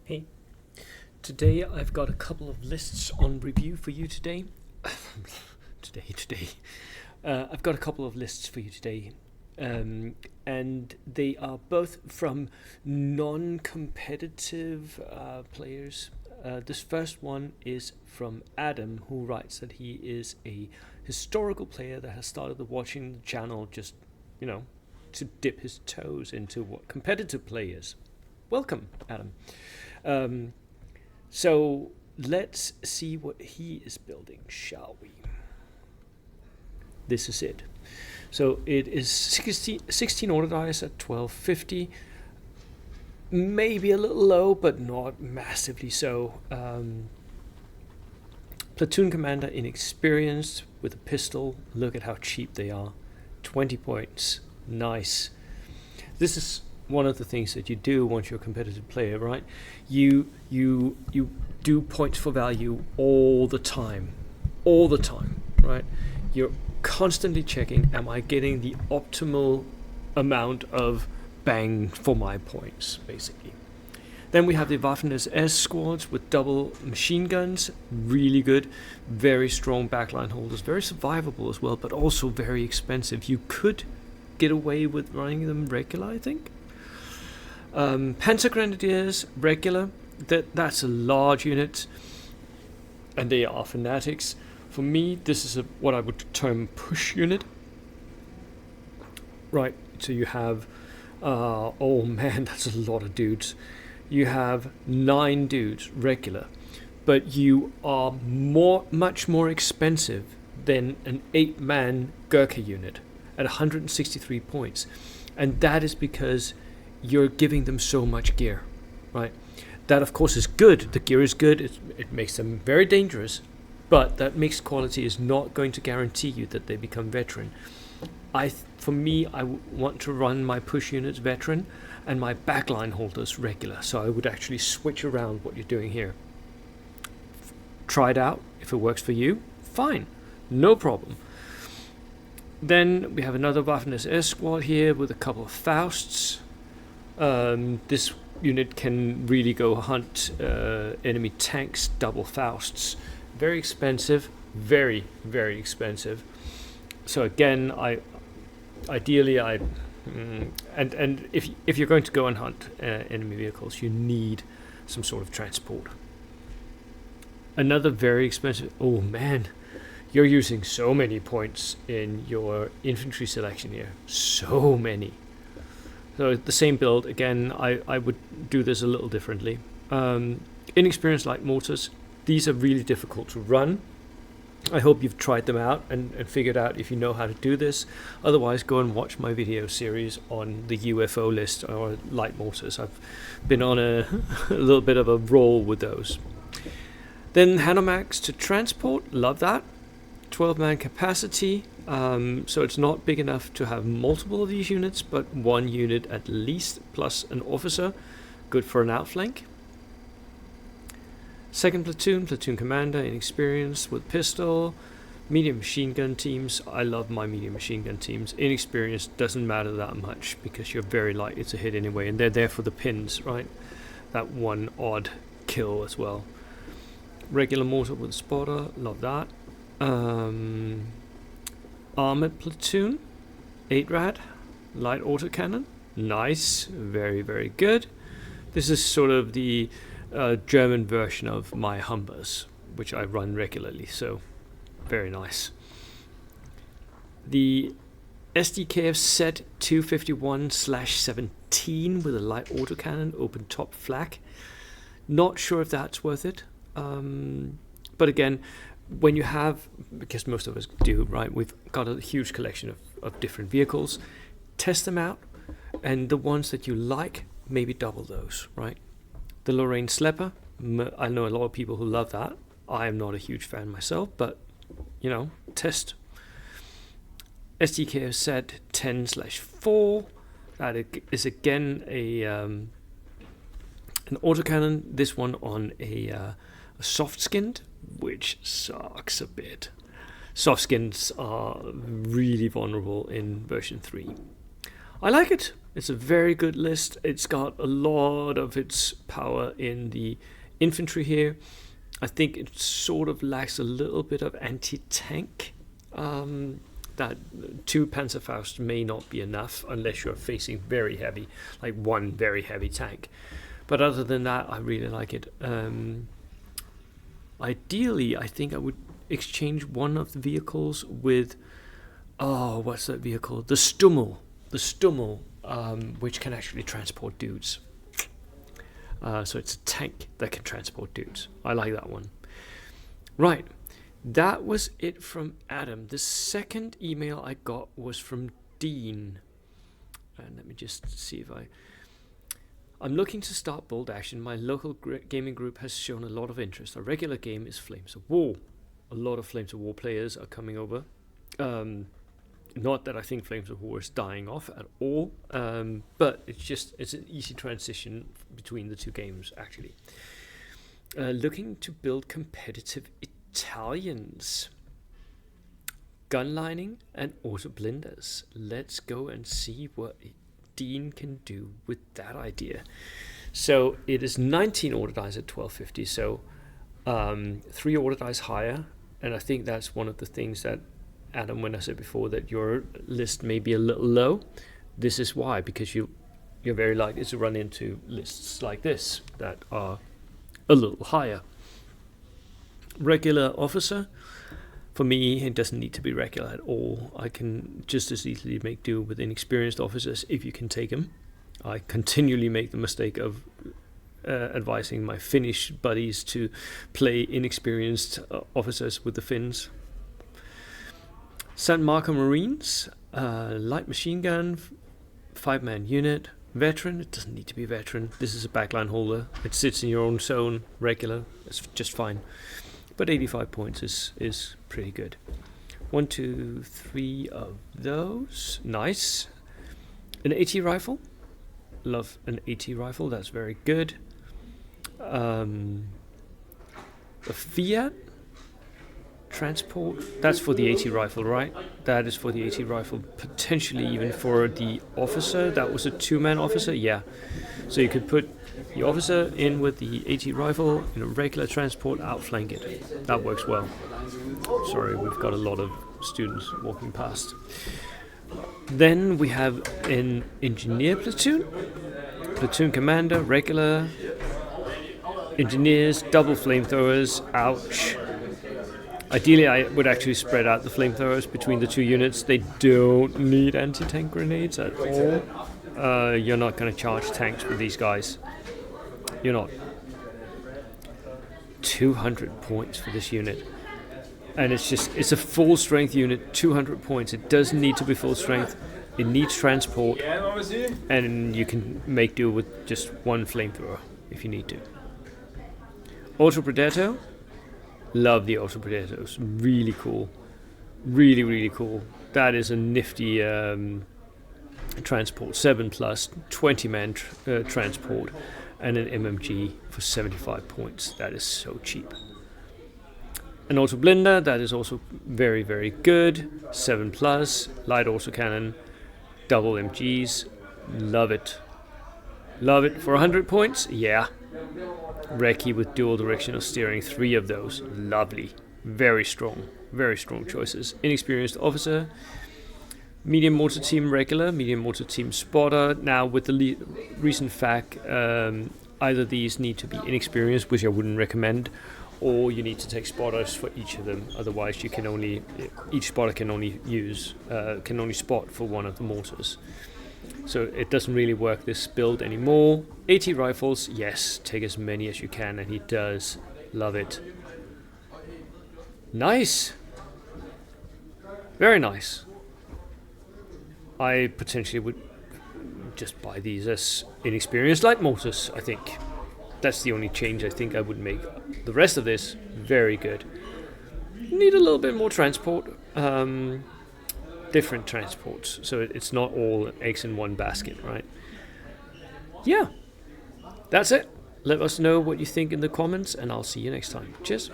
Hey, today I've got a couple of lists on review for you today. today. I've got a couple of lists for you today, and they are both from non-competitive players. This first one is from Adam, who writes that he is a historical player that has started watching the channel just, to dip his toes into what competitive play is. Welcome, Adam. So let's see what he is building, shall we? This is it. So it is 16 order dice at 1250. Maybe a little low, but not massively so. Platoon commander inexperienced with a pistol. Look at how cheap they are. 20 points. Nice. This is one of the things that you do once you're a competitive player, right? You do points for value all the time, right? You're constantly checking, am I getting the optimal amount of bang for my points, basically. Then we have the Waffen-SS squads with double machine guns, really good, very strong backline holders, very survivable as well, but also very expensive. You could get away with running them regular, I think. Panzer Grenadiers, regular, that's a large unit, and they are fanatics. For me, this is what I would term push unit. Right, so you have, oh man, that's a lot of dudes. You have 9 dudes, regular, but you are much more expensive than an 8-man Gurkha unit at 163 points. And that is because you're giving them so much gear, right? That, of course, is good. The gear is good. It makes them very dangerous, but that mixed quality is not going to guarantee you that they become veteran. For me, I want to run my push units veteran and my backline holders regular. So I would actually switch around what you're doing here. Try it out. If it works for you, fine, no problem. Then we have another Waffen-SS squad here with a couple of Fausts. This unit can really go hunt enemy tanks, double Fausts. Very expensive, very, very expensive. So again, ideally, and if you're going to go and hunt enemy vehicles, you need some sort of transport. Another very expensive. Oh man, you're using so many points in your infantry selection here. So many. So the same build, again, I would do this a little differently. Inexperienced light mortars, these are really difficult to run. I hope you've tried them out and figured out if you know how to do this. Otherwise, go and watch my video series on the UFO list or light mortars. I've been on a little bit of a roll with those. Then Hanomaks to transport, love that. 12-man capacity. So it's not big enough to have multiple of these units, but one unit at least, plus an officer. Good for an outflank. Second platoon commander, inexperienced with pistol. Medium machine gun teams. I love my medium machine gun teams. Inexperienced doesn't matter that much because you're very likely to hit anyway, and they're there for the pins, right? That one odd kill as well. Regular mortar with spotter, love that. Armored platoon, 8-rad, light autocannon, nice, very, very good. This is sort of the German version of my Humbers, which I run regularly, so very nice. The SDKF set 251/17 with a light autocannon, open top flak. Not sure if that's worth it, but again, when you have, because most of us do, right, we've got a huge collection of different vehicles, test them out, and the ones that you like, maybe double those, right? The Lorraine Slepper, I know a lot of people who love that. I am not a huge fan myself, but, test. SDKF set 10/4, that is again an autocannon, this one on a soft-skinned, which sucks a bit. Soft skins are really vulnerable in version 3. I like it. It's a very good list. It's got a lot of its power in the infantry here. I think it sort of lacks a little bit of anti-tank. That 2 Panzerfaust may not be enough unless you're facing very heavy, like one very heavy tank. But other than that, I really like it. Ideally, I think I would exchange one of the vehicles with, what's that vehicle? The Stummel. The Stummel, which can actually transport dudes. So it's a tank that can transport dudes. I like that one. Right. That was it from Adam. The second email I got was from Dean. And let me just see if I'm looking to start Bold Action. My local gaming group has shown a lot of interest. Our regular game is Flames of War. A lot of Flames of War players are coming over. Not that I think Flames of War is dying off at all, but it's an easy transition between the two games, actually. Looking to build competitive Italians, gun lining and auto blinders. Let's go and see what Dean can do with that idea. So it is 19 order dice at 1250, so 3 order dice higher, and I think that's one of the things that Adam, when I said before that your list may be a little low, this is why, because you're very likely to run into lists like this that are a little higher. Regular officer, for me, it doesn't need to be regular at all. I can just as easily make do with inexperienced officers if you can take them. I continually make the mistake of advising my Finnish buddies to play inexperienced officers with the Finns. San Marco Marines, light machine gun, 5-man unit. Veteran, it doesn't need to be a veteran. This is a backline holder. It sits in your own zone, regular. It's just fine. But 85 points is pretty good. 1, 2, 3 of those. Nice. An AT rifle. Love an AT rifle. That's very good. A Fiat transport. That's for the AT rifle, right? That is for the AT rifle. Potentially even for the officer. That was a 2-man officer. Yeah. So you could put the officer in with the AT rifle in a regular transport, outflank it. That works well. Sorry, we've got a lot of students walking past. Then we have an engineer platoon. Platoon commander, regular. Engineers, double flamethrowers. Ouch. Ideally, I would actually spread out the flamethrowers between the two units. They don't need anti-tank grenades at all. You're not going to charge tanks with these guys. You're not. 200 points for this unit. And it's a full strength unit, 200 points. It doesn't need to be full strength. It needs transport. And you can make do with just one flamethrower if you need to. Auto Predator. Love the Auto Predators. Really cool. Really, really cool. That is a nifty transport. 7+, 20-man transport. And an MMG for 75 points. That is so cheap. An auto blinder, that is also very, very good. 7+, light autocannon, double MGs. Love it. Love it. For 100 points, yeah. Recce with dual directional steering, 3 of those. Lovely. Very strong choices. Inexperienced officer. Medium mortar team regular, medium mortar team spotter. Now with the recent fact, either these need to be inexperienced, which I wouldn't recommend, or you need to take spotters for each of them. Otherwise, each spotter can only spot for one of the mortars. So it doesn't really work this build anymore. AT rifles, yes, take as many as you can, and he does. Love it. Nice. Very nice. I potentially would just buy these as inexperienced light mortars, I think. That's the only change I think I would make. The rest of this, very good. Need a little bit more transport. Different transports, so it's not all eggs in one basket, right? Yeah, that's it. Let us know what you think in the comments, and I'll see you next time. Cheers.